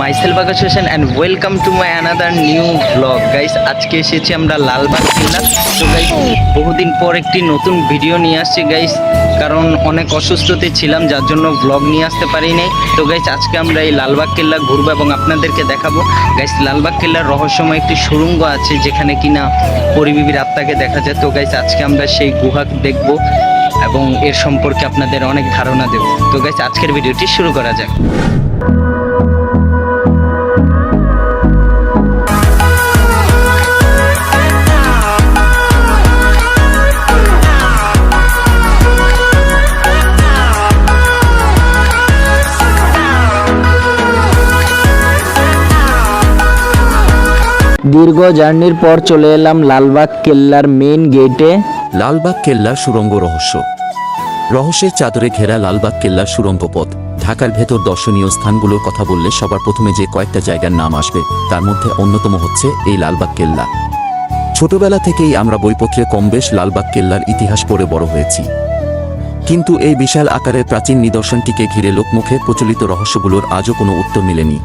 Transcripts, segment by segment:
myself Akash Hossain and welcome to my another new vlog guys। আজকে এসেছি আমরা লালবাগ কেল্লা। তো গাইস বহুদিন পর একটি নতুন ভিডিও নিয়ে আসছি গাইস, কারণ অনেক অসুস্থতে ছিলাম যার জন্য ভ্লগ নিয়ে আসতে পারি নাই। তো গাইস আজকে আমরা এই লালবাগ কেল্লা ঘুরবো এবং আপনাদেরকে দেখাবো। গাইস লালবাগ কেল্লার রহস্যময় একটি সুড়ঙ্গ আছে যেখানে কিনা পরিবিবির আত্মাকে দেখা যায়। তো গাইস আজকে আমরা সেই গুহা দেখব এবং এর সম্পর্কে আপনাদের অনেক ধারণা দেব। তো গাইস আজকের ভিডিওটি শুরু করা যাক। দীর্ঘ জার্নির পর চলে এলাম লালবাগ কেল্লার মেইন গেটে। লালবাগ কেল্লার সুড়ঙ্গ রহস্যের চাদরে ঘেরা লালবাগ কেল্লার সুড়ঙ্গ পথ। ঢাকার ভেতর দর্শনীয় স্থানগুলোর কথা বললে সবার প্রথমে যে কয়েকটা জায়গার নাম আসবে তার মধ্যে অন্যতম হচ্ছে এই লালবাগ কেল্লা। ছোটবেলা থেকেই আমরা বইপত্রে কমবেশ লালবাগ কেল্লার ইতিহাস পড়ে বড় হয়েছি, কিন্তু এই বিশাল আকারের প্রাচীন নিদর্শনটিকে ঘিরে লোকমুখে প্রচলিত রহস্যগুলোর আজও কোনো উত্তর মেলেনি।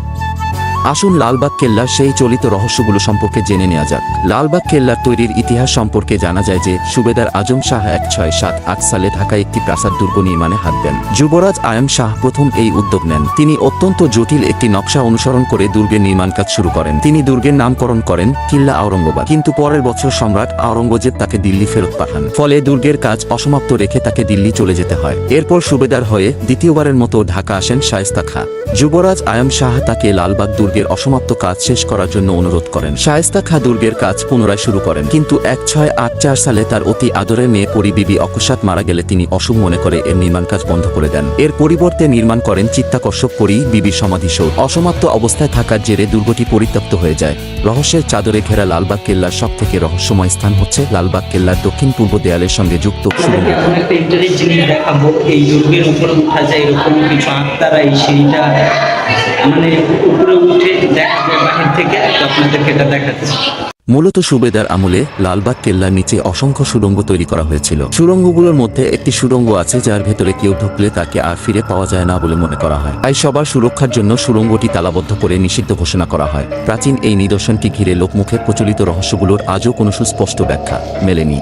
আসুন লালবাগ কেল্লার সেই চলিত রহস্যগুলো সম্পর্কে জেনে নেওয়া যাক। লালবাগ কেল্লার তৈরির ইতিহাস সম্পর্কে জানা যায় যে সুবেদার আজম শাহ 1678 সালে ঢাকায় একটি প্রাসাদ দুর্গ নির্মাণে হাত দেন। যুবরাজ আয়ম শাহ প্রথম এই উদ্যোগ নেন। তিনি অত্যন্ত জটিল একটি নকশা অনুসরণ করে দুর্গের নির্মাণ কাজ শুরু করেন। তিনি দুর্গের নামকরণ করেন কিল্লা আওরঙ্গাবাদ, কিন্তু পরের বছর সম্রাট আওরঙ্গজেব তাকে দিল্লি ফেরত পাঠান। ফলে দুর্গের কাজ অসমাপ্ত রেখে তাকে দিল্লি চলে যেতে হয়। এরপর সুবেদার হয়ে দ্বিতীয়বারের মতো ঢাকা আসেন শায়েস্তা খাঁ। যুবরাজ আয়ম শাহ তাকে লালবাগ দুর্গের অসমাপ্ত কাজ শেষ করার জন্য অনুরোধ করেন। শায়েস্তা খাঁ দুর্গের কাজ পুনরায় শুরু করেন, কিন্তু 1684 সালে তার অতি আদরের মেয়ে পরিবিবি অকস্মাৎ মারা গেলে তিনি অশুভ মনে করে এর নির্মাণ কাজ বন্ধ করে দেন। এর পরিবর্তে নির্মাণ করেন চিত্তাকর্ষক পরি বিবির সমাধিসৌধ। অসমাপ্ত অবস্থায় থাকার জেরে দুর্গটি পরিত্যক্ত হয়ে যায়। রহস্যের চাদরে ঘেরা লালবাগ কেল্লার সব থেকে রহস্যময় স্থান হচ্ছে লালবাগ কেল্লার দক্ষিণ পূর্ব দেয়ালের সঙ্গে যুক্ত সুড়ঙ্গ। একটা ইন্টারেস্ট জিনিস দেখাবো, এই দুর্গের উপরে উঠা যায় এরকম কিছু আত্মারা এই সিঁড়িটা মানে উপরে উঠে দেখাবে বাহির থেকে, তো আপনাদেরকে এটা দেখাচ্ছি। মূলত সুবেদার আমলে লালবাগ কেল্লার নিচে অসংখ্য সুড়ঙ্গ তৈরি করা হয়েছিল। সুড়ঙ্গগুলোর মধ্যে একটি সুড়ঙ্গ আছে যার ভেতরে কেউ ঢুকলে তাকে আর ফিরে পাওয়া যায় না বলে মনে করা হয়। তাই সবার সুরক্ষার জন্য সুড়ঙ্গটি তালাবদ্ধ করে নিষিদ্ধ ঘোষণা করা হয়। প্রাচীন এই নিদর্শনটি ঘিরে লোকমুখে প্রচলিত রহস্যগুলোর আজও কোনো সুস্পষ্ট ব্যাখ্যা মেলেনি।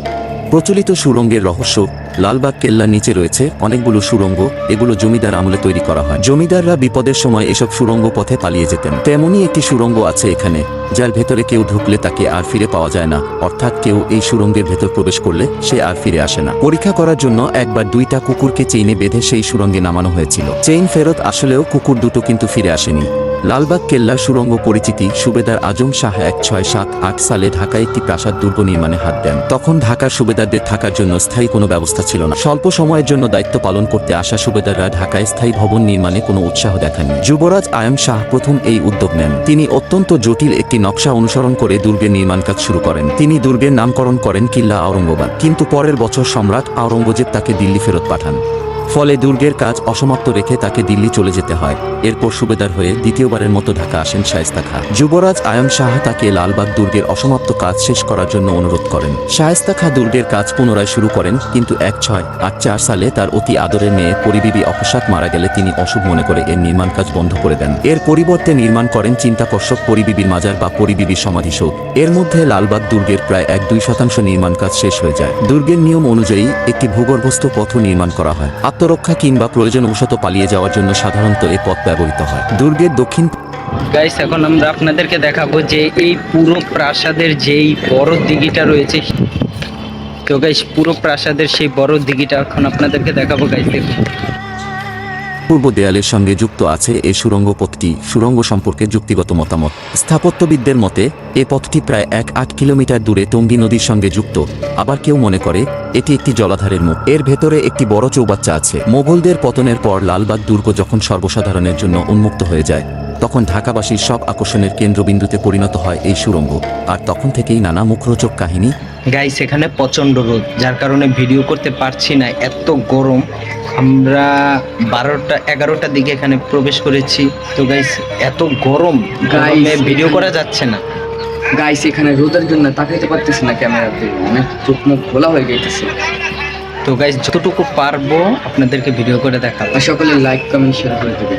প্রচলিত সুড়ঙ্গের রহস্য। লালবাগ কেল্লার নিচে রয়েছে অনেকগুলো সুড়ঙ্গ। এগুলো জমিদার আমলে তৈরি করা হয়। জমিদাররা বিপদের সময় এসব সুড়ঙ্গ পথে পালিয়ে যেতেন। তেমনই একটি সুড়ঙ্গ আছে এখানে, যার ভেতরে কেউ ঢুকলে তাকে আর ফিরে পাওয়া যায় না, অর্থাৎ কেউ এই সুড়ঙ্গের ভেতর প্রবেশ করলে সে আর ফিরে আসে না। পরীক্ষা করার জন্য একবার 2টা কুকুরকে চেইনে বেঁধে সেই সুড়ঙ্গে নামানো হয়েছিল। চেইন ফেরত আসলেও কুকুর দুটো কিন্তু ফিরে আসেনি। লালবাগ কেল্লার সুড়ঙ্গ পরিচিতি। সুবেদার আজম শাহ 1678 সালে ঢাকায় একটি প্রাসাদ দুর্গ নির্মাণে হাত দেন। তখন ঢাকার সুবেদারদের থাকার জন্য স্থায়ী কোনো ব্যবস্থা ছিল না। স্বল্প সময়ের জন্য দায়িত্ব পালন করতে আসা সুবেদাররা ঢাকায় স্থায়ী ভবন নির্মাণে কোনো উৎসাহ দেখাননি। যুবরাজ আয়ম শাহ প্রথম এই উদ্যোগ নেন। তিনি অত্যন্ত জটিল একটি নকশা অনুসরণ করে দুর্গের নির্মাণ কাজ শুরু করেন। তিনি দুর্গের নামকরণ করেন কিল্লা আওরঙ্গাবাদ, কিন্তু পরের বছর সম্রাট আওরঙ্গজেব তাকে দিল্লি ফেরত পাঠান। ফলে দুর্গের কাজ অসমাপ্ত রেখে তাকে দিল্লি চলে যেতে হয়। এরপর সুবেদার হয়ে দ্বিতীয়বারের মতো ঢাকা আসেন শায়েস্তা খাঁ। যুবরাজ আয়ম শাহ তাকে লালবাগ দুর্গের অসমাপ্ত কাজ শেষ করার জন্য অনুরোধ করেন। শায়েস্তা খাঁ দুর্গের কাজ পুনরায় শুরু করেন, কিন্তু 1684 সালে তার অতি আদরের মেয়ে পরিবিবি অকস্মাৎ মারা গেলে তিনি অশুভ মনে করে এর নির্মাণ কাজ বন্ধ করে দেন। এর পরিবর্তে নির্মাণ করেন চিন্তাকর্ষক পরিবিবির মাজার বা পরিবিবির সমাধিসৌধ। এর মধ্যে লালবাগ দুর্গের প্রায় 1-2% নির্মাণ কাজ শেষ হয়ে যায়। দুর্গের নিয়ম অনুযায়ী একটি ভূগর্ভস্থ পথ নির্মাণ করা হয়। আত্মরক্ষা কিংবা প্রয়োজনবশত পালিয়ে যাওয়ার জন্য সাধারণত এই পথ ব্যবহৃত হয়। দুর্গের দক্ষিণ গাইস এখন আমরা আপনাদেরকে দেখাবো যে এই পুরো প্রাসাদের যেই বড় দিঘিটা রয়েছে, তো গাইস পুরো প্রাসাদের সেই বড় দিঘিটা এখন আপনাদেরকে দেখাবো গাইস। পূর্ব দেয়ালের সঙ্গে যুক্ত আছে এই সুড়ঙ্গ পথটি। সুড়ঙ্গ সম্পর্কে যুক্তিগত মতামত। স্থাপত্যবিদদের মতে এ পথটি প্রায় 1-8 কিলোমিটার দূরে টঙ্গী নদীর সঙ্গে যুক্ত। আবার কেউ মনে করে এটি একটি জলাধারের মুখ। এর ভেতরে একটি বড় চৌবাচ্চা আছে। মোগলদের পতনের পর লালবাগ দুর্গ যখন সর্বসাধারণের জন্য উন্মুক্ত হয়ে যায়, তখন ঢাকাবাসীর সব আকর্ষণের কেন্দ্রবিন্দুতে পরিণত হয় এই সুড়ঙ্গ। আর তখন থেকেই নানা মুখরোচক কাহিনী। গাইস এখানে প্রচণ্ড রোদ, যার কারণে ভিডিও করতে পারছি না, এত গরম। আমরা 12টা-11টার দিকে এখানে প্রবেশ করেছি। তো গাইস এত গরম, গরমে ভিডিও করা যাচ্ছে না। গাইস এখানে রোদের জন্য তাকাইতে পারতেছি না ক্যামেরাতে, অনেক চোখ মুখ খোলা হয়ে গেছে। তো গাইস যতটুকু পারবো আপনাদেরকে ভিডিও করে দেখাবো। সকলে লাইক কমেন্ট শেয়ার করে দেবে।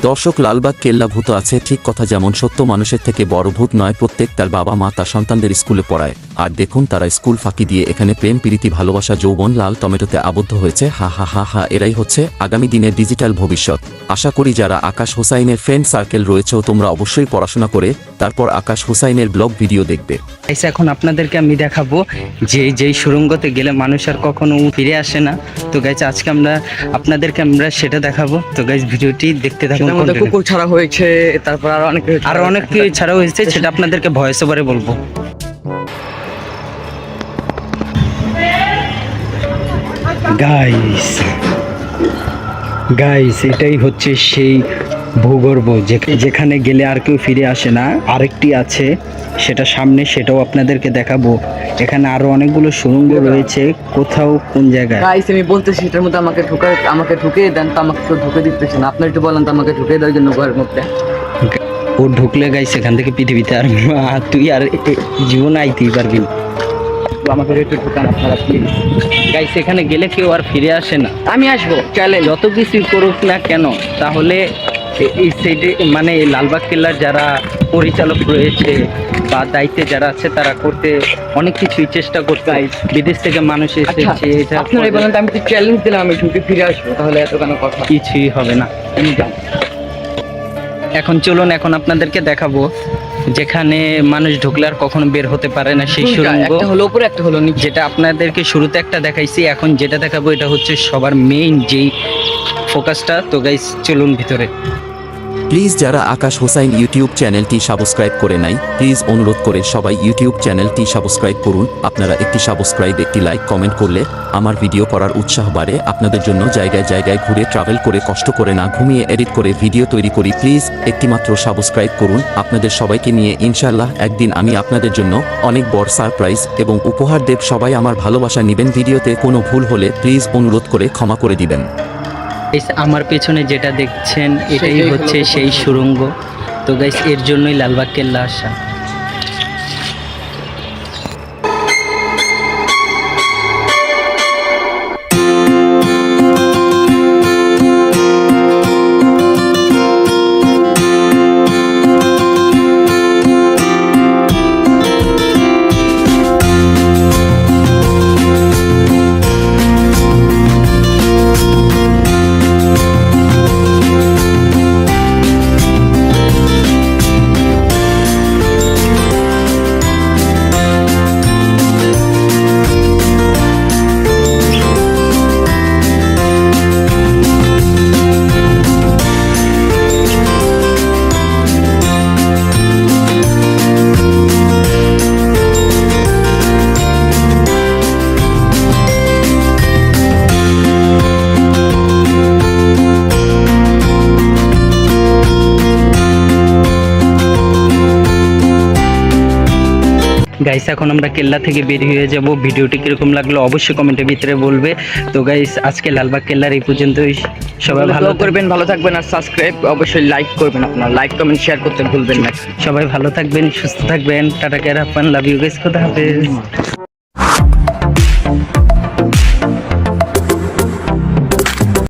দর্শক, লালবাগ কেল্লা ভূত আছে ঠিক কথা, যেমন সত্য মানুষের থেকে বড় ভূত নয়। প্রত্যেক তার বাবা মা তার সন্তানদের স্কুলে পড়ায়, আর দেখুন তারা স্কুল ফাঁকি দিয়ে এখানে প্রেম প্রীতি ভালোবাসা যৌবন লাল টমেটোতে আবদ্ধ হয়েছে। হা হা হা হা, এরাই হচ্ছে আগামী দিনের ডিজিটাল ভবিষ্যৎ। আশা করি যারা আকাশ হোসাইনের ফ্রেন্ড সার্কেল রয়েছে তোমরা অবশ্যই পড়াশোনা করে তারপর আকাশ হোসাইনের ব্লগ ভিডিও দেখবে। গাইস এখন আপনাদেরকে আমি দেখাবো যে যেই সুড়ঙ্গতে গেলে মানুষ আর কখনো ফিরে আসে না। তো গাইস আজকে আপনাদেরকে সেটা দেখাবো। তো গাইস ভিডিওটি দেখতে থাকুন। সেটার মধ্যে কুকুর ছাড়া হয়েছে, তারপর আরো অনেক কিছু ছাড়া হয়েছে, সেটা আপনাদেরকে ভয়েস ওভারে বলবো। গাইস এটাই হচ্ছে সেই ভূগর্ভ যেখানে গেলে আর কেউ ফিরে আসে না। আরেকটি আছে সেটা সামনে, সেটাও আপনাদেরকে দেখাবো। এখানে আরো অনেকগুলো সুড়ঙ্গ রয়েছে, কোথাও কোন জায়গায়। গাইস আমি বলতেছি সেটার মধ্যে আমাকে ঢুকিয়ে দেন, তো আমাকে কেউ ঢুকে দিতেছে না। আপনি একটু বলেন তো আমাকে ঢুকিয়ে দেওয়ার জন্য ঘরের মধ্যে। ও ঢুকলে গাইস এখান থেকে পৃথিবীতে আর তুই আর জীবন আইতেই পারবি না। তো আমাকে একটু ঢুকান আপনারা প্লিজ। গাইস এখানে গেলে কেউ আর ফিরে আসে না। আমি আসবো, চ্যালেঞ্জ। যত কিছুই করুক না কেন, তাহলে এই সাইডে মানে এই লালবাগ কেল্লার যারা পরিচালক রয়েছে বা দায়িত্বে যারা আছে তারা করতে অনেক কিছুই চেষ্টা করতে। বিদেশ থেকে মানুষ এসেছে, এটা আপনারাই বলেন তো, আমি তো চ্যালেঞ্জ দিলাম আমি ঢুকে ফিরে আসবো, তাহলে এত কেন কথা? কিছুই হবে না। এখন চলুন, এখন আপনাদেরকে দেখাবো যেখানে মানুষ ঢুকলে আর কখনো বের হতে পারে না সেই সুড়ঙ্গ। একটা হলো উপরে, একটা হলো নিচে। যেটা আপনাদেরকে শুরুতে একটা দেখাইছি, এখন যেটা দেখাবো এটা হচ্ছে সবার মেইন যেই ফোকাসটা। তো গাইস চলুন ভিতরে। প্লিজ যারা আকাশ হোসাইন ইউটিউব চ্যানেলটি সাবস্ক্রাইব করে নাই, প্লিজ অনুরোধ করে সবাই ইউটিউব চ্যানেলটি সাবস্ক্রাইব করুন। আপনারা একটি সাবস্ক্রাইব, একটি লাইক, কমেন্ট করলে আমার ভিডিও করার উৎসাহ বাড়ে। আপনাদের জন্য জায়গায় জায়গায় ঘুরে ট্রাভেল করে কষ্ট করে না ঘুমিয়ে এডিট করে ভিডিও তৈরি করি। প্লিজ একটিমাত্র সাবস্ক্রাইব করুন। আপনাদের সবাইকে নিয়ে ইনশাআল্লাহ একদিন আমি আপনাদের জন্য অনেক বড় সারপ্রাইজ এবং উপহার দেব। সবাই আমার ভালোবাসা নেবেন। ভিডিওতে কোনো ভুল হলে প্লিজ অনুরোধ করে ক্ষমা করে দিবেন। আমার পেছনে যেটা দেখছেন এটাই হচ্ছে সেই সুড়ঙ্গ। তো গাইস এর জন্যই লালবাগ কেল্লা আসা। গাইস এখন আমরা কেল্লা থেকে বের হয়ে যাব। ভিডিওটি কিরকম লাগলো অবশ্যই কমেন্টের ভিতরে বলবে। তো গাইস আজকে লালবাগ কেল্লার এই পর্যন্তই। সবাই ভালো করবেন, ভালো থাকবেন, আর সাবস্ক্রাইব অবশ্যই লাইক করবেন। আপনার লাইক কমেন্ট শেয়ার করতে ভুলবেন না। সবাই ভালো থাকবেন, সুস্থ থাকবেন। Tata care, love you guys, খোদা হাফেজ।